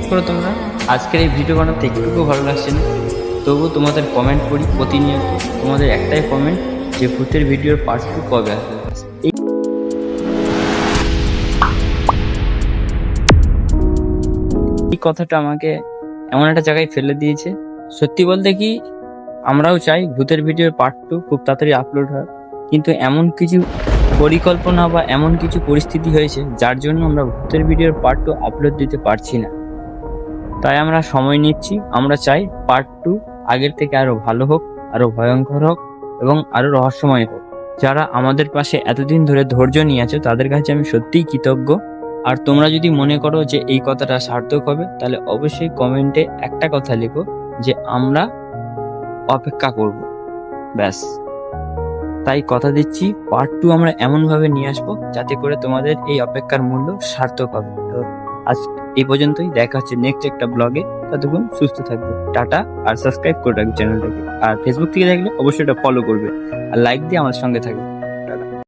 করো তোমরা। আজকের এই ভিডিও বানাতে একটুকু ভালো লাগছে না, তবুও তোমাদের কমেন্ট করি প্রতিনিয়ত। তোমাদের একটাই কমেন্ট যে ভূতের ভিডিওর পার্ট 2 কবে আসবে। এই কথাটা আমাকে এমন একটা জায়গায় ফেলে দিয়েছে। সত্যি বলতে কি, আমরাও চাই ভূতের ভিডিওর পার্ট 2 খুব তাড়াতাড়ি আপলোড হয়, কিন্তু এমন কিছু পরিকল্পনা বা এমন কিছু পরিস্থিতি হয়েছে যার জন্য আমরা ভূতের ভিডিওর পার্ট 2 আপলোড দিতে পারছি না। তাই আমরা সময় নিচ্ছি। আমরা চাই পার্ট 2 আগের থেকে আরো ভালো হোক, আরো ভয়ঙ্কর হোক এবং আরো রহস্যময় হোক। যারা আমাদের পাশে এতদিন ধরে ধৈর্য নিয়ে আছে তাদের কাছে আমি সত্যিই কৃতজ্ঞ। আর তোমরা যদি মনে করো যে এই কথাটা সার্থক হবে, তাহলে অবশ্যই কমেন্টে একটা কথা লিখো যে আমরা অপেক্ষা করব। ব্যাস। তাই কথা দিচ্ছি, পার্ট 2 আমরা এমনভাবে নিয়ে আসবো যাতে করে তোমাদের এই অপেক্ষার মূল্য সার্থক হবে। তো আজ এই পর্যন্তই, দেখা হচ্ছে নেক্সট একটা ব্লগে। ততক্ষণ সুস্থ থাকবে, টাটা। আর সাবস্ক্রাইব করে রাখবে চ্যানেলটাকে। আর ফেসবুক থেকে দেখলে অবশ্যই এটা ফলো করবে আর লাইক দিয়ে আমার সঙ্গে থাকবে।